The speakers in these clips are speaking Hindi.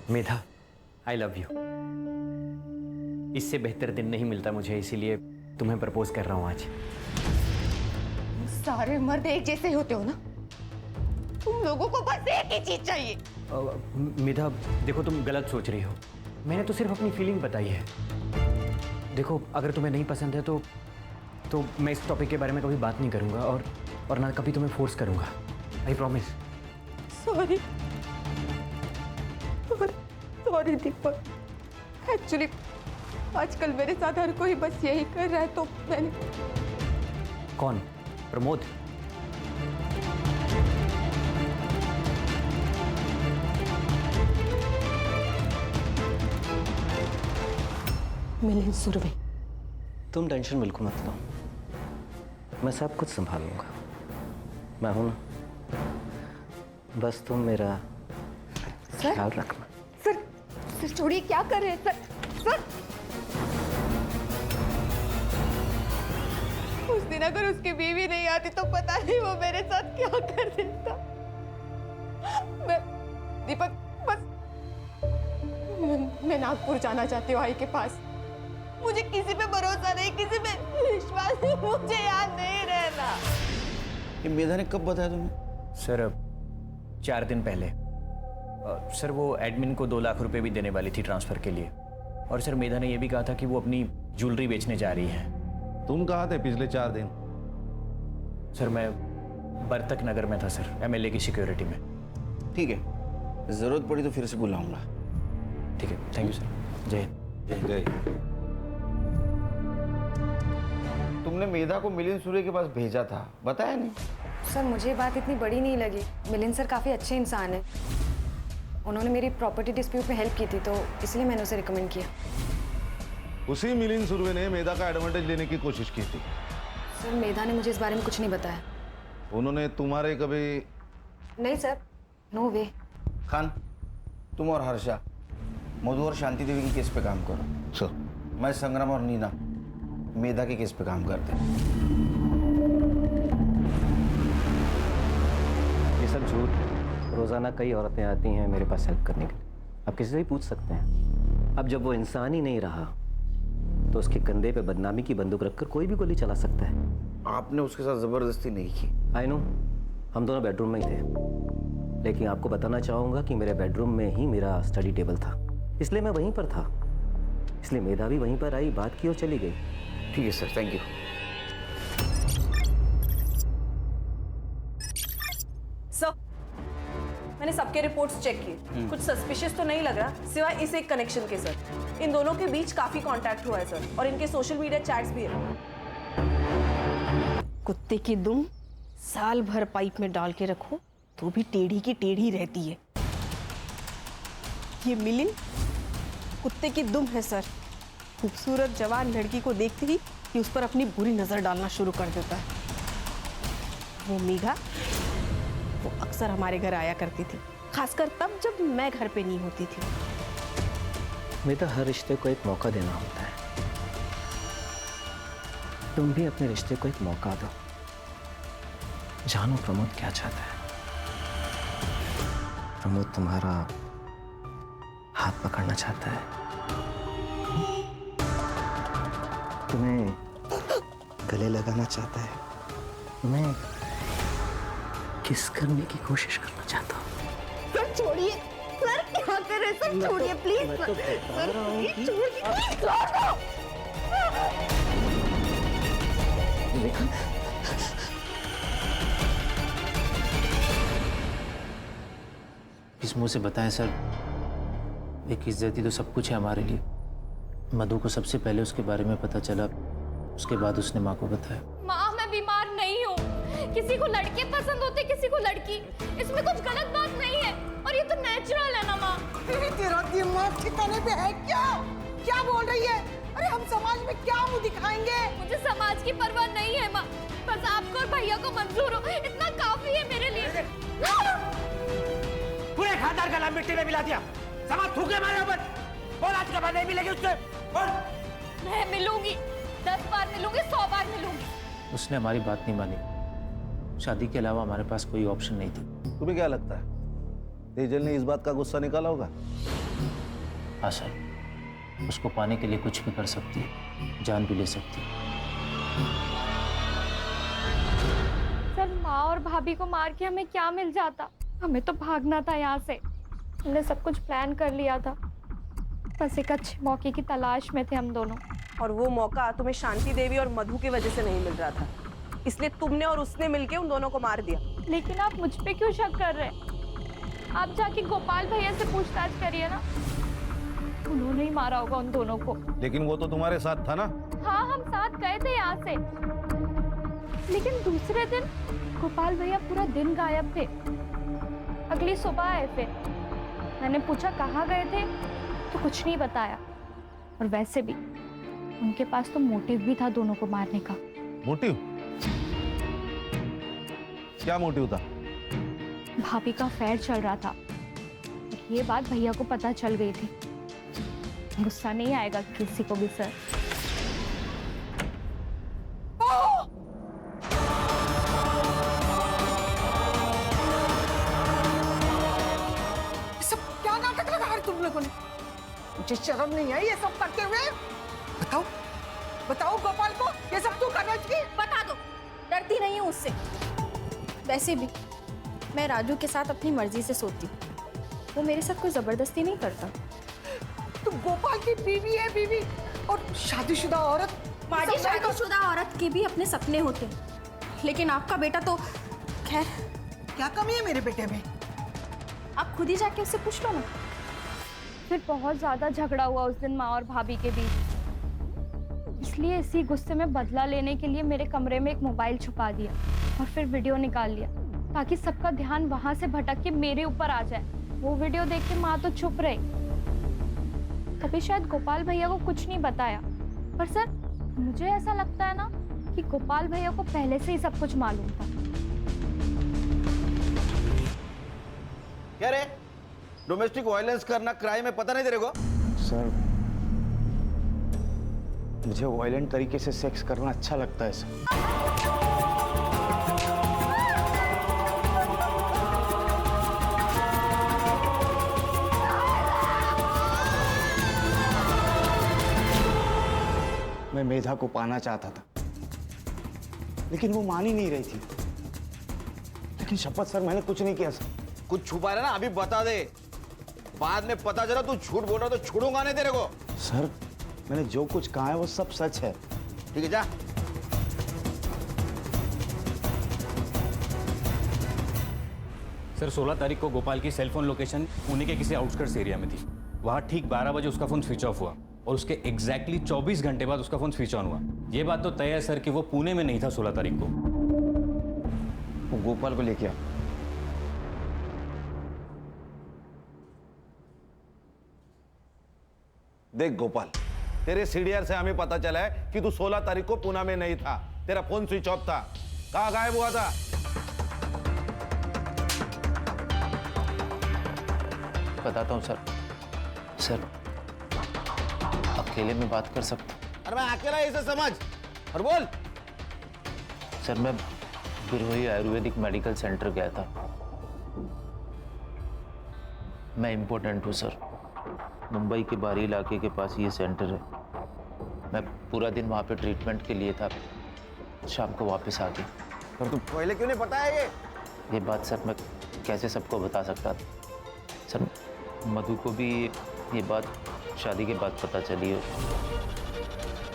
Medha, I love you. इससे बेहतर दिन नहीं मिलता मुझे, इसीलिए तुम्हें प्रपोज कर रहा हूं आज। सारे मर्द एक जैसे होते हो ना, तुम लोगों को बस एक ही चीज चाहिए। मेधा देखो, तुम गलत सोच रही हो। मैंने तो सिर्फ अपनी फीलिंग बताई है। देखो, अगर तुम्हें नहीं पसंद है तो मैं इस टॉपिक के बारे में कभी बात नहीं करूंगा और ना कभी तुम्हें फोर्स करूंगा। I promise. Sorry sorry Deepak, actually आजकल मेरे साथ हर कोई बस यही कर रहा है, तो मैंने। कौन? प्रमोद? मिलिंद सुरवे। तुम टेंशन बिल्कुल मत लो, मैं सब कुछ संभाल लूंगा। मैं हूं ना, बस तुम मेरा ख्याल रखना। सर छोड़िए, क्या कर रहे हैं सर? उस दिन अगर उसकी बीवी नहीं आती तो पता नहीं वो मेरे साथ क्या कर देता। मैं दीपक, बस मैं नागपुर जाना चाहती हूँ आई के पास। मुझे किसी पे भरोसा नहीं, किसी पे विश्वास नहीं, मुझे यहाँ नहीं रहना। ये मेधा ने कब बताया तुम्हें? सर 4 दिन पहले। सर वो एडमिन को 2 लाख रुपए भी देने वाली थी ट्रांसफर के लिए। और सर मेधा ने यह भी कहा था कि वो अपनी ज्वेलरी बेचने जा रही है। तुम कहाँ थे पिछले 4 दिन? सर मैं बर्तक नगर में था सर, एमएलए की सिक्योरिटी में। ठीक है, जरूरत पड़ी तो फिर से बुलाऊंगा। ठीक है, थैंक यू सर। जय हिंद। जय। तुमने मेधा को मिलिंद सूर्य के पास भेजा था, बताया नहीं? सर मुझे ये बात इतनी बड़ी नहीं लगी। मिलिंद सर काफ़ी अच्छे इंसान हैं। उन्होंने मेरी प्रॉपर्टी डिस्प्यूट में हेल्प की थी, तो इसलिए मैंने उसे रिकमेंड किया। उसी मिलिंद सूर्य ने मेधा का एडवांटेज लेने की कोशिश की थी। सर मेधा ने मुझे इस बारे में कुछ नहीं बताया। उन्होंने तुम्हारे कभी? नहीं सर, नो वे। खान, तुम और हर्षा मधु और शांति देवी के केस पे काम करो। सर। मैं संग्राम और नीना मेधा के केस पे काम करते हैं। ये सब झूठ है। रोजाना कई औरतें आती हैं मेरे पास हेल्प करने के लिए। आप किसी से भी पूछ सकते हैं। अब जब वो इंसान ही नहीं रहा तो उसके कंधे पे बदनामी की बंदूक रखकर कोई भी गोली चला सकता है। आपने उसके साथ जबरदस्ती नहीं की। आई नो, हम दोनों बेडरूम में ही थे, लेकिन आपको बताना चाहूंगा कि मेरे बेडरूम में ही मेरा स्टडी टेबल था, इसलिए मैं वहीं पर था। इसलिए मेधा भी वहीं पर आई, बात की और चली गई। ठीक है सर, थैंक यू। सर मैंने सबके रिपोर्ट्स चेक किए, कुछ सस्पिशियस तो नहीं लग रहा सिवाय इस एक कनेक्शन के। सर इन दोनों के बीच काफी कांटेक्ट हुआ है सर, और इनके सोशल मीडिया चैट्स भी है। कुत्ते की दुम साल भर पाइप में डाल के रखो तो भी टेढ़ी की टेढ़ी रहती है। ये मिलिंद कुत्ते की दुम है सर। खूबसूरत जवान लड़की को देखते ही कि उस पर अपनी बुरी नजर डालना शुरू कर देता है। वो मेघा, वो अक्सर हमारे घर आया करती थी, खासकर तब जब मैं घर पे नहीं होती थी। मेरा हर रिश्ते को एक मौका देना होता है। तुम भी अपने रिश्ते को एक मौका दो। जानो प्रमोद क्या चाहता है। प्रमोद तुम्हारा हाथ पकड़ना चाहता है, तुम्हें गले लगाना चाहता है, तुम्हें किस करने की कोशिश करना चाहता हूँ। सर छोड़िए, सर क्या कर रहे हैं सर? छोड़िए प्लीज। मैं तो बता रहा हूँ कि छोड़िए, प्लीज छोड़ दो। इस मुंह से बताएं सर, एक इज्जती तो सब कुछ है हमारे लिए। मधु को सबसे पहले उसके बारे में पता चला, उसके बाद उसने माँ को बताया। माँ मैं बीमार नहीं हूँ, किसी को लड़के पसंद होते किसी को लड़की, इसमें कुछ गलत बात नहीं है और ये तो नेचुरल है ना माँ। तेरा दिमाग ठिकाने पे है क्या? क्या बोल रही है? अरे हम समाज में क्या मुंह दिखाएंगे? मुझे समाज की परवाह नहीं है माँ, बस आपको और भैया को मंजूर हो इतना काफी है मेरे लिए। पूरे खानदान का नाम मिट्टी में मिला दिया, समाज थूके मारे ऊपर। और आज के बाद नहीं मिलेगी उससे। और मैं मिलूंगी, 10 बार मिलूंगी, 100 बार मिलूंगी। उसने हमारी बात नहीं मानी। शादी के अलावा हमारे पास कोई ऑप्शन नहीं थी। तुम्हें क्या लगता है तेजल ने इस बात का गुस्सा निकाला होगा? हाँ सर, उसको पाने के लिए कुछ भी कर सकती है, जान भी ले सकती है। सर माँ और भाभी को मार के हमें क्या मिल जाता? हमें तो भागना था यहाँ से। हमने सब कुछ प्लान कर लिया था, बस एक अच्छे मौके की तलाश में थे हम दोनों। और वो मौका तुम्हें शांति देवी और मधु की वजह से नहीं मिल रहा था, इसलिए तुमने और उसने मिलके उन दोनों को मार दिया। लेकिन आप मुझ पे क्यों शक कर रहे हैं? आप जाके गोपाल भैया से पूछताछ करिए ना, उन्होंने ही मारा होगा उन दोनों को। लेकिन वो तो तुम्हारे साथ था ना? हाँ, हम साथ गए थे यहाँ से, लेकिन दूसरे दिन गोपाल भैया पूरा दिन गायब थे। अगली सुबह आए थे, मैंने पूछा कहाँ गए थे तो कुछ नहीं बताया। और वैसे भी उनके पास तो मोटिव भी था दोनों को मारने का। मोटिव? क्या मोटिव था? भाभी का अफेयर चल रहा था, ये बात भैया को पता चल गई थी। गुस्सा नहीं आएगा किसी को भी सर। सब क्या नाटक लगा है तुम लोगों ने? मुझे शर्म नहीं आई ये सब करते हुए? बताओ बताओ गोपाल को ये सब तू करना चाहिए? बता दो, डरती नहीं हूँ उससे। वैसे भी मैं राजू के साथ अपनी मर्जी से सोती हूँ, वो मेरे साथ कोई जबरदस्ती नहीं करता। तू गोपाल की बीवी है, बीवी और शादीशुदा औरत। माजी शादीशुदा औरत के भी अपने सपने होते हैं, लेकिन आपका बेटा तो खैर। क्या कमी है मेरे बेटे में? आप खुद ही जाके उससे पूछ लो ना। फिर बहुत ज्यादा झगड़ा हुआ उस दिन माँ और भाभी के बीच, इसलिए इसी गुस्से में बदला लेने के लिए मेरे कमरे में एक मोबाइल छुपा दिया और फिर वीडियो निकाल लिया, ताकि सबका ध्यान वहां से भटक के मेरे ऊपर आ जाए। वो वीडियो देख के माँ तो चुप रही, तभी शायद गोपाल भैया को कुछ नहीं बताया। पर सर मुझे ऐसा लगता है ना कि गोपाल भैया को पहले से ही सब कुछ मालूम था। क्या रे, डोमेस्टिक वायलेंस करना क्राइम है, पता नहीं तेरे को? सर मुझे वायलेंट तरीके से सेक्स करना अच्छा लगता है सर। मैं मेधा को पाना चाहता था, लेकिन वो मान ही नहीं रही थी। लेकिन शपथ सर मैंने कुछ नहीं किया सर। कुछ छुपा रहा ना, अभी बता दे, बाद में पता चला तू झूठ बोल रहा तो छोड़ूंगा नहीं तेरे को। सर मैंने जो कुछ कहा है वो सब सच है। ठीक है जा। सर 16 तारीख को गोपाल की सेलफोन लोकेशन पुणे के किसी आउटस्कर्ट्स एरिया में थी। वहाँ ठीक 12 बजे उसका फोन स्विच ऑफ हुआ और उसके एग्जैक्टली 24 घंटे बाद उसका फोन स्विच ऑन हुआ। ये बात तो तय है सर कि वो पुणे में नहीं था 16 तारीख को। वो गोपाल को लेके आ। देख गोपाल, तेरे सीडीआर से हमें पता चला है कि तू 16 तारीख को पुणे में नहीं था, तेरा फोन स्विच ऑफ था। कहाँ गायब हुआ था? बताता हूँ सर। सर अकेले में बात कर सकता? अरे मैं अकेला इसे समझ और बोल। सर मैं बिरोही आयुर्वेदिक मेडिकल सेंटर गया था। मैं इम्पोर्टेंट हूँ सर, मुंबई के बाहरी इलाके के पास ये सेंटर है। मैं पूरा दिन वहाँ पे ट्रीटमेंट के लिए था, शाम को वापस आ गया। पर तू पहले क्यों नहीं बताया ये बात सर मैं कैसे सबको बता सकता था? सर मधु को भी ये बात शादी के बाद पता चली है।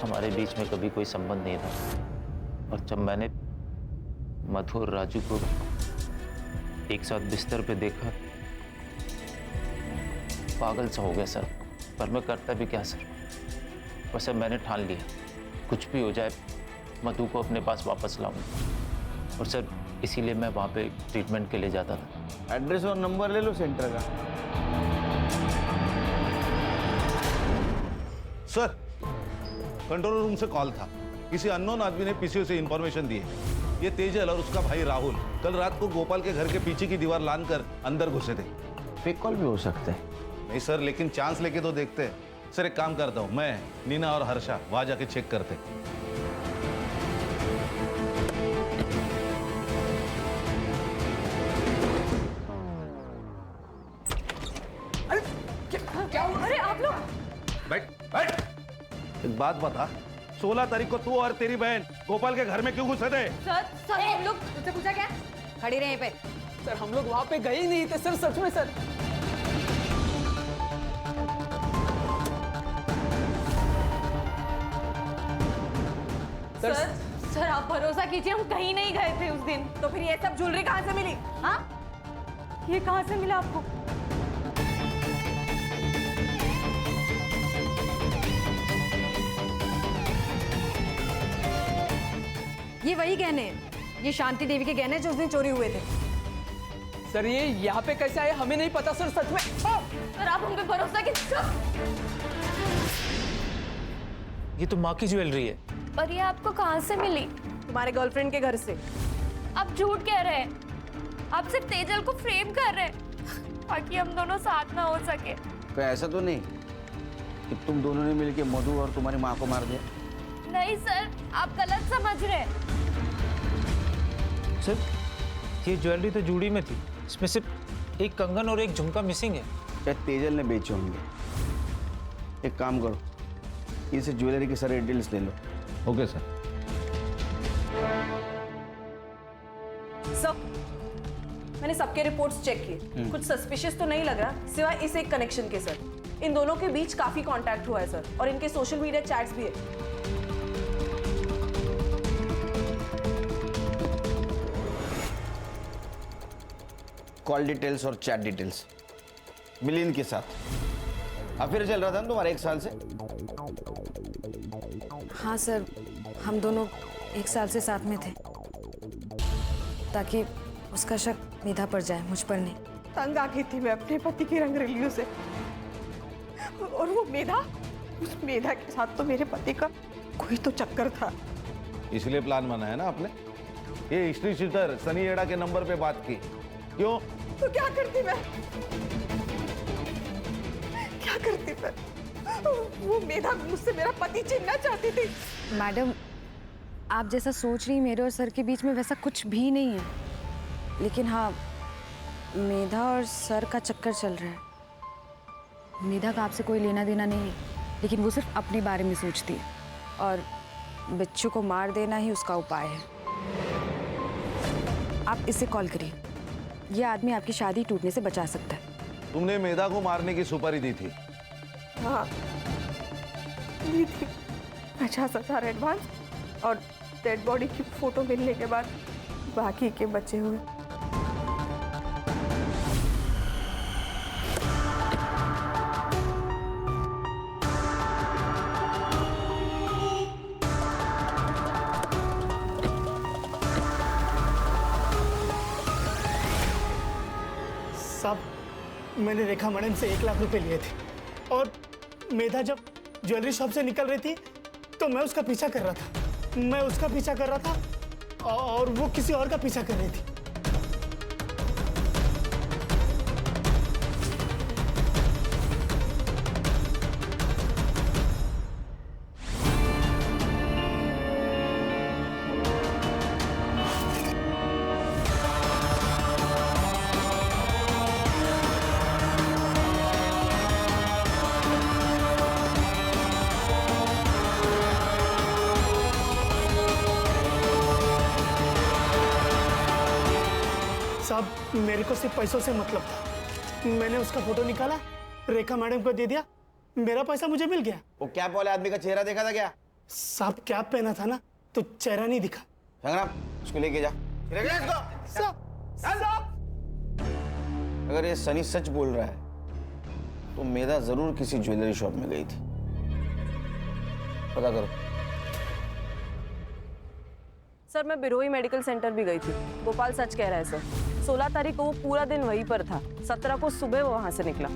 हमारे बीच में कभी कोई संबंध नहीं था, और जब मैंने मधु और राजू को एक साथ बिस्तर पे देखा पागल सा हो गया सर। पर मैं करता भी क्या सर? बस अब मैंने ठान लिया, कुछ भी हो जाए मधु को अपने पास वापस लाऊंगा। और सर इसीलिए मैं वहाँ पे ट्रीटमेंट के लिए जाता था। एड्रेस और नंबर ले लो सेंटर का। सर कंट्रोल रूम से कॉल था, किसी अननोन आदमी ने पीसीओ से इंफॉर्मेशन दी है। ये तेजल और उसका भाई राहुल कल रात को गोपाल के घर के पीछे की दीवार लांघकर अंदर घुसे थे। फेक कॉल भी हो सकता है। नहीं सर, लेकिन चांस लेके तो देखते हैं। सर एक काम करता हूँ, मैं नीना और हर्षा वहां जाके चेक करते। अरे क्या हुआ? अरे आप लोग बैठ बैठ। एक बात बता, 16 तारीख को तू और तेरी बहन गोपाल के घर में क्यों घुसे थे? सर हम लोग तुझसे पूछा क्या? खड़ी रहे पे। सर हम लोग वहाँ पे गए ही नहीं थे सर, सच में सर। सर आप भरोसा कीजिए, हम कहीं नहीं गए थे उस दिन। तो फिर ये सब ज्वेलरी कहाँ से मिली? हाँ, ये कहाँ से मिला आपको? ये वही गहने हैं, ये शांति देवी के गहने जो उस दिन चोरी हुए थे। सर ये यहाँ पे कैसे आए हमें नहीं पता सर, सच में। सर आप हम पे भरोसा कीजिए। ये तो माँ की ज्वेलरी है। पर ये आपको कहाँ से मिली? तुम्हारे गर्लफ्रेंड के घर से। आप झूठ कह रहे हैं। आप सिर्फ तेजल को फ्रेम कर रहे हैं ताकि हम दोनों साथ ना हो सके। तो ऐसा तो नहीं कि तुम दोनों ने मिलकर मधु और तुम्हारी माँ को मार दिया? नहीं सर, आप गलत समझ रहे हैं। सर ये ज्वेलरी तो जूड़ी में थी, इसमें सिर्फ एक कंगन और एक झुमका मिसिंग है। क्या तेजल ने बेचे होंगे? एक काम करो, इस ज्वेलरी के सारे डिटेल्स ले लो। Okay sir. सर मैंने सबके रिपोर्ट्स चेक किए, कुछ सस्पिशियस तो नहीं लग रहा सिवाय इस एक कनेक्शन के। सर इन दोनों के बीच काफी कांटेक्ट हुआ है सर, और इनके सोशल मीडिया चैट्स भी है। कॉल डिटेल्स और चैट डिटेल्स मिलिंद के साथ अफेयर चल रहा था ना तुम्हारा 1 साल से? हाँ सर, हम दोनों 1 साल से साथ में थे, ताकि उसका शक मेधा पर जाए, मुझ पर नहीं। तंग आ गई थी मैं अपने पति की रंगरेलियों से, और वो मेधा, उस मेधा के साथ तो मेरे पति का कोई तो चक्कर था। इसलिए प्लान बनाया ना आपने? ये हिस्ट्री शीटर सनी एड़ा के नंबर पे बात की क्यों? तो क्या करती मैं? क्या करती मैं? वो मेधा मुझसे मेरा पति छीनना चाहती थी। मैडम, आप जैसा सोच रही, मेरे और सर के बीच में वैसा कुछ भी नहीं है। लेकिन हाँ, मेधा और सर का चक्कर चल रहा है। मेधा का आपसे कोई लेना देना नहीं है, लेकिन वो सिर्फ अपने बारे में सोचती है, और बच्चों को मार देना ही उसका उपाय है। आप इसे कॉल करिए, यह आदमी आपकी शादी टूटने से बचा सकता है। तुमने मेधा को मारने की सुपारी दी थी? हाँ दी थी, 50,000 एडवांस, और डेड बॉडी की फोटो मिलने के बाद बाकी के बचे हुए। साहब, मैंने रेखा मैडम से 1 लाख रुपए लिए थे, और मेधा जब ज्वेलरी शॉप से निकल रही थी तो मैं उसका पीछा कर रहा था। मैं उसका पीछा कर रहा था और वो किसी और का पीछा कर रही थी। साहब, मेरे को सिर्फ पैसों से मतलब था। मैंने उसका फोटो निकाला, रेखा मैडम को दे दिया, मेरा पैसा मुझे मिल गया। वो कैप वाले आदमी का चेहरा देखा था क्या? साहब कैप पहना था ना, तो चेहरा नहीं दिखा। संग्राम, उसको लेके जा। लेके जा इसको। अगर ये सनी सच बोल रहा है तो मेधा जरूर किसी ज्वेलरी शॉप में गई थी। पता करो। सर मैं बिरोई मेडिकल सेंटर भी गई थी। गोपाल सच कह रहा है सर, 16 तारीख को वो पूरा दिन वहीं पर था, 17 को सुबह वो वहां से निकला।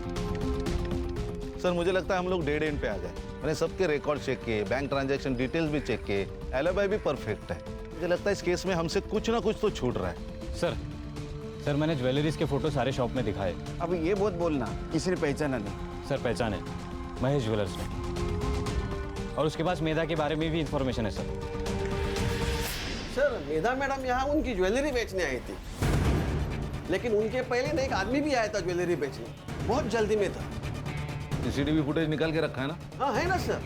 सर मुझे लगता है हम लोग डेड एंड पे आ गए। मैंने सबके रिकॉर्ड चेक किए, बैंक ट्रांजैक्शन डिटेल्स भी चेक किए, एलिबाई भी परफेक्ट है। मुझे लगता है इस केस में हमसे कुछ ना कुछ तो छूट रहा है। सर मैंने ज्वेलरीज के फोटो सारे शॉप में दिखाए। अब ये बहुत बोलना, किसी ने पहचाना नहीं। सर पहचाने, महेश ज्वेलर्स ने, और उसके पास मेधा के बारे में भी इंफॉर्मेशन है सर। सर मेधा मैडम यहाँ उनकी ज्वेलरी बेचने आई थी, लेकिन उनके पहले ना एक आदमी भी आया था ज्वेलरी बेचने, बहुत जल्दी में था। सीसीटीवी फुटेज निकाल के रखा है ना? हाँ है ना सर,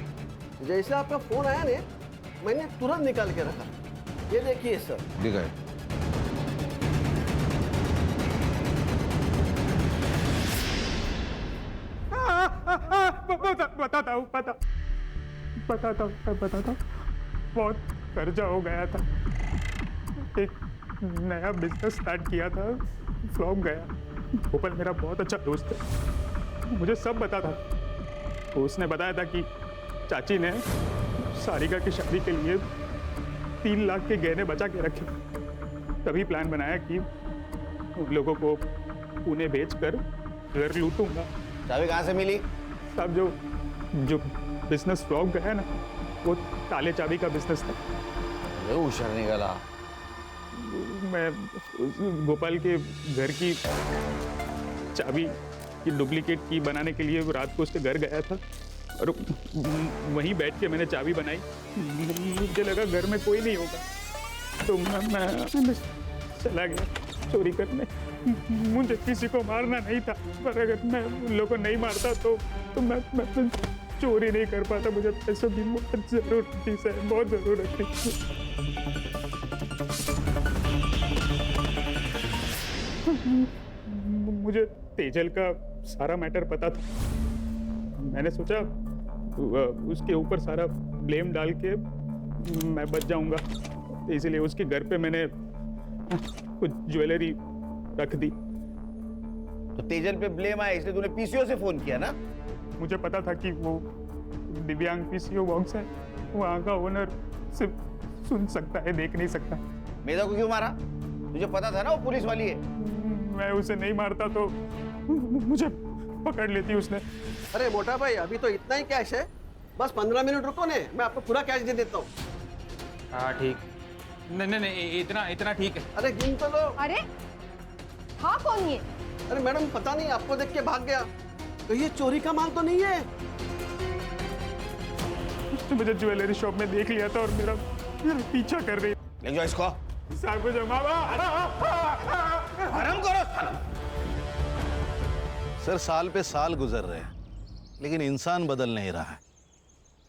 जैसे आपका फोन आया ने मैंने तुरंत निकाल के रखा। ये देखिए सर। दिखाए। बताता हूँ बहुत कर्जा हो गया था। एक नया बिजनेस स्टार्ट किया था, फ्लॉप गया। गोपाल मेरा बहुत अच्छा दोस्त है, मुझे सब बता था। तो उसने बताया था कि चाची ने सारिका की शादी के लिए 3 लाख के गहने बचा के रखे। तभी प्लान बनाया कि उन लोगों को पुणे बेचकर घर लूटूंगा। चाबी कहाँ से मिली? साहब जो बिजनेस फ्लॉप गया ना, वो ताले चाबी का बिजनेस था। होशियार निकला। मैं गोपाल के घर की चाबी की डुप्लीकेट की बनाने के लिए रात को उसके घर गया था और वहीं बैठ के मैंने चाबी बनाई। मुझे लगा घर में कोई नहीं होगा, तो मैं चला गया चोरी करने। मुझे किसी को मारना नहीं था, पर अगर मैं उन लोगों को नहीं मारता तो मैं चोरी नहीं कर पाता। मुझे पैसों की बहुत जरूरत थी सर, बहुत जरूरत थी। मुझे तेजल का सारा मैटर पता था। मैंने सोचा उसके ऊपर सारा ब्लेम डाल के मैं बच जाऊंगा, इसलिए उसके घर पे मैंने कुछ ज्वेलरी रख दी। तो तेजल पे ब्लेम आया इसलिए तूने पीसीओ से फोन किया ना? मुझे पता था कि वो दिव्यांग पीसीओ बॉक्स है, वहाँ का ओनर सिर्फ सुन सकता है, देख नहीं सकता। मेधा को क्यों मारा? तुझे पता था ना वो पुलिस वाली है। मैं उसे नहीं मारता तो मुझे पकड़ लेती उसने। अरे मोटा भाई, अभी तो इतना ही कैश है, बस 15 मिनट रुको ने, मैं आपको पूरा कैश दे देता हूँ। हाँ ठीक, नहीं इतना ठीक है। अरे गिन तो लो। अरे हाँ कौन ये? अरे मैडम पता नहीं, आपको देख के भाग गया। तो ये चोरी का माल तो नहीं है? उसने मुझे ज्वेलरी शॉप में देख लिया था और मेरा पीछा कर रही। ले जाओ इसको। आराम करो। सर साल पे साल गुजर रहे हैं, लेकिन इंसान बदल नहीं रहा है।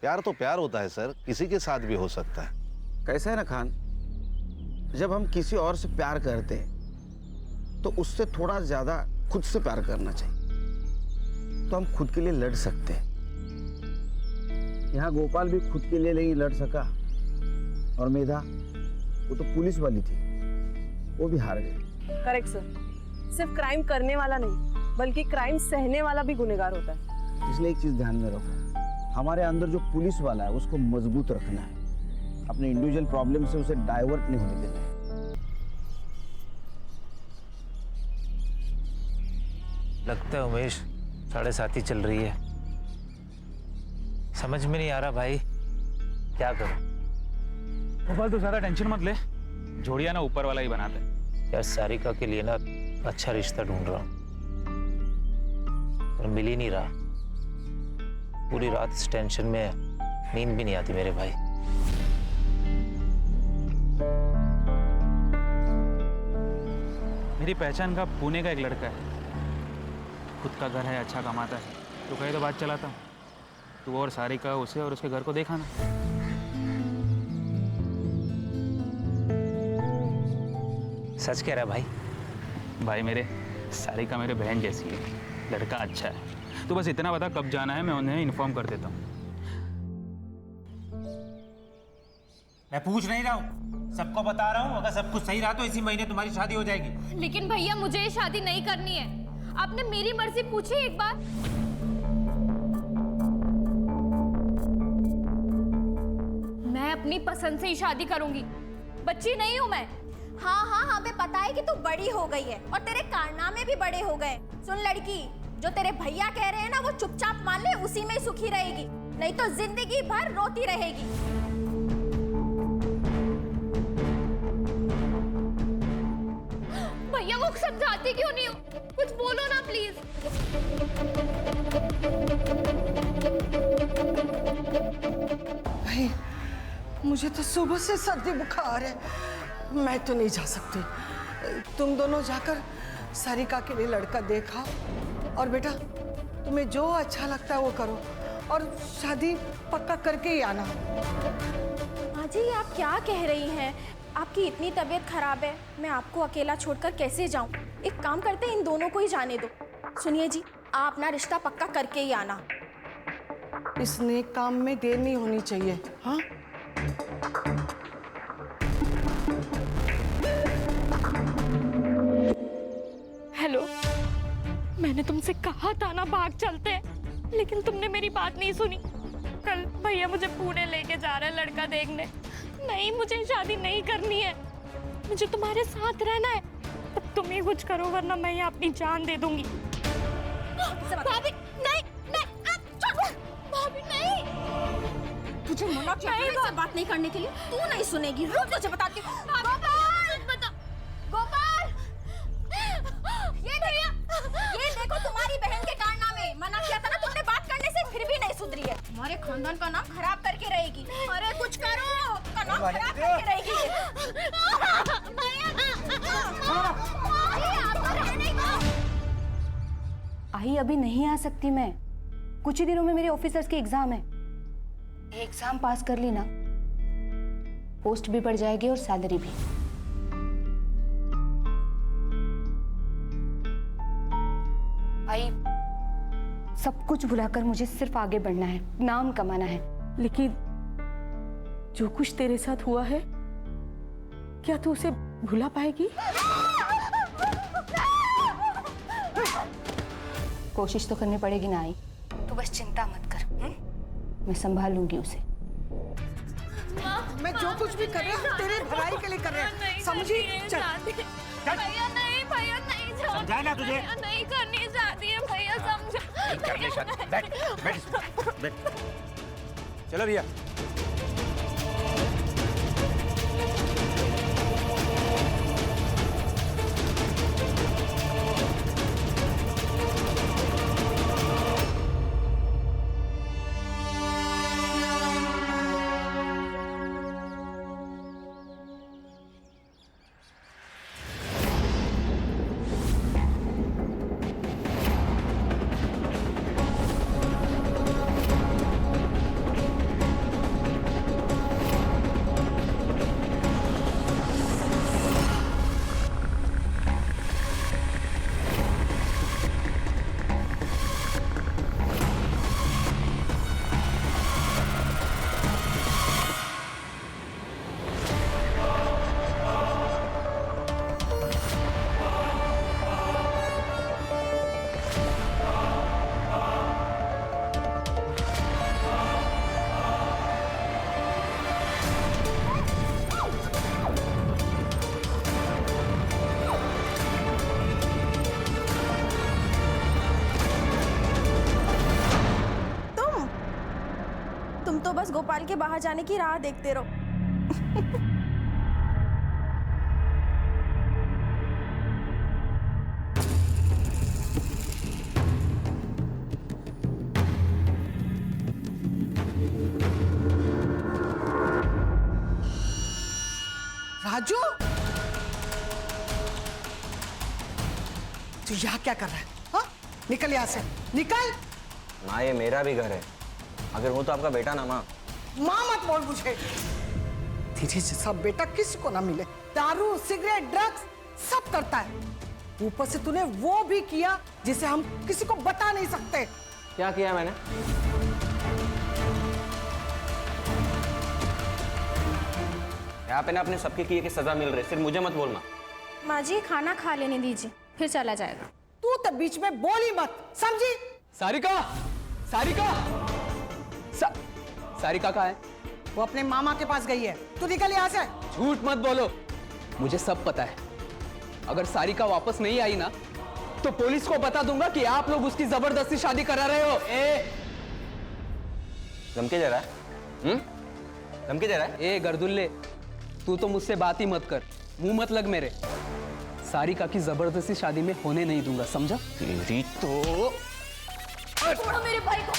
प्यार तो प्यार होता है सर, किसी के साथ भी हो सकता है। कैसा है ना खान, जब हम किसी और से प्यार करते हैं तो उससे थोड़ा ज्यादा खुद से प्यार करना चाहिए, तो हम खुद के लिए लड़ सकते हैं। यहाँ गोपाल भी खुद के लिए नहीं लड़ सका, और मेधा वो तो पुलिस वाली थी, वो भी हार गई। करेक्ट सर, सिर्फ क्राइम करने वाला नहीं बल्कि क्राइम सहने वाला भी गुनहगार होता है। इसलिए एक चीज ध्यान में रखो, हमारे अंदर जो पुलिस वाला है उसको मजबूत रखना है, अपने इंडिविजुअल प्रॉब्लम से उसे डाइवर्ट नहीं होने देना है। लगता है उमेश 7:30 चल रही है। समझ में नहीं आ रहा भाई, क्या करूं? गोपाल तो ज्यादा टेंशन मत ले, जोड़िया ना ऊपर वाला ही बनाते हैं। यार सारिका के लिए ना अच्छा रिश्ता ढूंढ रहा हूं, पर मिल ही नहीं रहा। पूरी रात इस टेंशन में नींद भी नहीं आती मेरे भाई। मेरी पहचान का पुणे का एक लड़का है, खुद का घर है, अच्छा कमाता है। तो कहे तो बात चलाता हूँ, तू और सारिका उसे और उसके घर को देखा ना। सच कह रहा भाई? भाई मेरे, सारिका मेरे बहन जैसी है, लड़का अच्छा है। तो बस इतना बता कब जाना है, मैं उन्हें इन्फॉर्म कर देता हूँ। मैं पूछ नहीं रहा हूँ, सबको बता रहा हूँ। अगर सब कुछ सही रहा तो इसी महीने तुम्हारी शादी हो जाएगी। लेकिन भैया मुझे ये शादी नहीं करनी है। आपने मेरी मर्जी पूछी एक बार? मैं अपनी पसंद से ही शादी करूंगी, बच्ची नहीं हूं मैं। हाँ हाँ हमें पता है कि तू बड़ी हो गई है और तेरे कारनामे भी बड़े हो गए। सुन लड़की, जो तेरे भैया कह रहे हैं ना वो चुपचाप मान ले, उसी में सुखी रहेगी, नहीं तो जिंदगी भर रोती रहेगी। भैया वो समझाती क्यों नहीं हो? कुछ बोलो ना प्लीज। भाई मुझे तो सुबह से सर्दी बुखार है, मैं तो नहीं जा सकती। तुम दोनों जाकर सारिका के लिए लड़का देखा, और बेटा तुम्हें जो अच्छा लगता है वो करो और शादी पक्का करके ही आना। माँ जी ये आप क्या कह रही हैं? आपकी इतनी तबीयत खराब है, मैं आपको अकेला छोड़कर कैसे जाऊं? एक काम करते हैं, इन दोनों को ही जाने दो। सुनिए जी, आप अपना रिश्ता पक्का करके ही आना। इस नेक काम में देर नहीं होनी चाहिए। हाँ हेलो, मैंने तुमसे कहा था ना भाग चलते हैं, लेकिन तुमने मेरी बात नहीं सुनी। कल भैया मुझे पुणे लेके जा रहे हैं लड़का देखने। नहीं, मुझे शादी नहीं करनी है, मुझे तुम्हारे साथ रहना है। अब तुम ही कुछ करो वरना मैं यहाँ अपनी जान दे दूंगी। भाभी नहीं, भाभी नहीं, तुझे मना किया था इससे बात नहीं करने के लिए, तू नहीं सुनेगी। रुक, तुझे बताती हूँ। गोपाल, ये देखो तुम्हारी बहन के कारनामे। मना किया था ना तुमने बात करने से, फिर भी नहीं सुधरी है। तुम्हारे खानदान का नाम खराब करके रहेगी। अरे कुछ करो, का नाम खराब करके रहेगी। आई अभी नहीं आ सकती मैं, कुछ ही दिनों में मेरे ऑफिसर्स के एग्जाम है। ये एग्जाम पास कर ली ना, पोस्ट भी बढ़ जाएगी और सैलरी भी। आई सब कुछ भुलाकर मुझे सिर्फ आगे बढ़ना है, नाम कमाना है। लेकिन जो कुछ तेरे साथ हुआ है, क्या तू उसे भुला पाएगी? कोशिश तो करनी पड़ेगी ना आई, तो बस चिंता मत कर। मैं संभाल लूंगी उसे। मैं जो कुछ भी कर रही हूँ तेरे भलाई के लिए कर रही हूँ, समझी? चल भैया नहीं, भैया नहीं, समझाया ना तुझे? नहीं करनी चाहती है भैया, समझो। करने शादी। बैठ। चलो भैया। तुम तो बस गोपाल के बाहर जाने की राह देखते रहो। राजू, तू यहाँ क्या कर रहा है? हाँ? निकल यहाँ से, निकल। माँ ये मेरा भी घर है, अगर वो तो आपका बेटा ना माँ। माँ मत बोल मुझे। तेरे जैसा बेटा किसी को ना मिले। दारू, सिगरेट, ड्रग्स सब करता है। ऊपर से तूने वो भी किया जिसे हम किसी को बता नहीं सकते। क्या किया मैंने? यहाँ पे ना अपने सबके किए की सजा मिल रही, सिर्फ मुझे मत बोलना। माँ जी खाना खा लेने दीजिए, फिर चला जाएगा। तू तो बीच में बोली मत, समझी? सारिका, सारिका, सारिका कहाँ है? वो अपने मामा के पास गई है। तू निकल यहाँ से। झूठ मत बोलो, मुझे सब पता है। अगर सारिका वापस नहीं आई ना, तो पुलिस को बता दूंगा कि आप लोग उसकी जबरदस्ती शादी करा रहे हो। धमकी दे रहा है? धमकी दे रहा है? ए गर्दुल्ले, तू तो मुझसे बात ही मत कर, मुंह मत लग मेरे। सारिका की जबरदस्ती शादी में होने नहीं दूंगा, समझा? तेरी तो छोड़ो मेरे भाई को।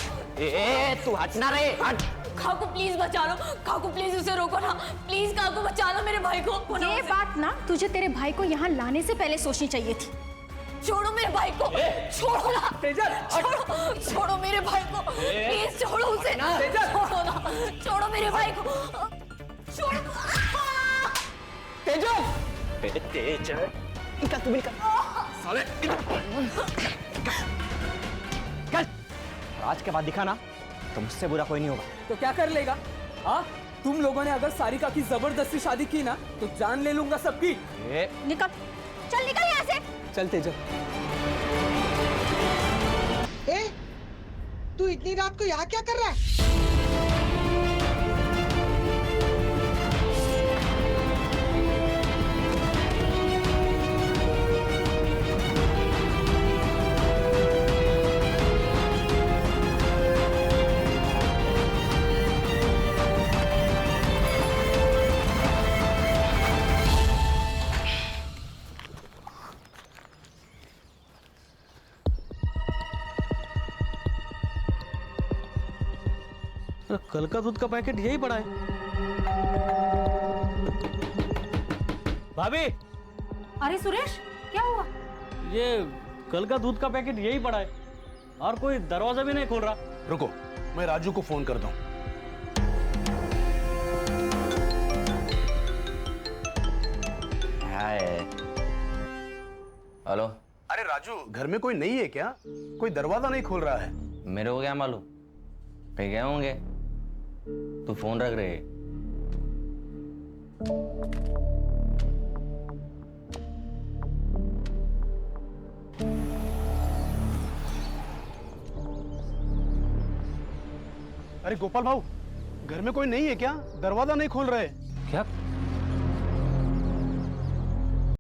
तू हटना रे, हट। काकू प्लीज बचा लो, काकू प्लीज उसे रोको ना, प्लीज काकू बचा लो मेरे भाई को। ये बात ना तुझे तेरे भाई को यहाँ लाने से पहले सोचनी चाहिए थी। छोड़ो मेरे भाई को, छोड़ो ना, छोड़ो, मेरे भाई को, प्लीज छोड़ो उसे। छोड़ो ना, छोड़ो मेरे भाई को, छोड़ो। तेजल, तेजल, निकल तू निकल। साले, निकल। आज के बाद दिखा ना, तो मुझसे बुरा कोई नहीं होगा। तो क्या कर लेगा? हाँ, तुम लोगों ने अगर सारिका की जबरदस्ती शादी की ना, तो जान ले लूंगा सबकी। निकल, चल निकल यहाँ से। चल तेजल। ए, तू इतनी रात को यहाँ क्या कर रहा है? कल का दूध का पैकेट यही पड़ा है। भाभी, अरे सुरेश, क्या हुआ? ये कल का दूध का पैकेट यही पड़ा है और कोई दरवाजा भी नहीं खोल रहा। रुको, मैं राजू को फोन करता हूँ। हेलो। अरे राजू, घर में कोई नहीं है क्या? कोई दरवाजा नहीं खोल रहा है। मेरे को क्या मालूम, कहीं गए होंगे। तू फोन रख रहे। अरे गोपाल भाऊ, घर में कोई नहीं है क्या? दरवाजा नहीं खोल रहे। क्या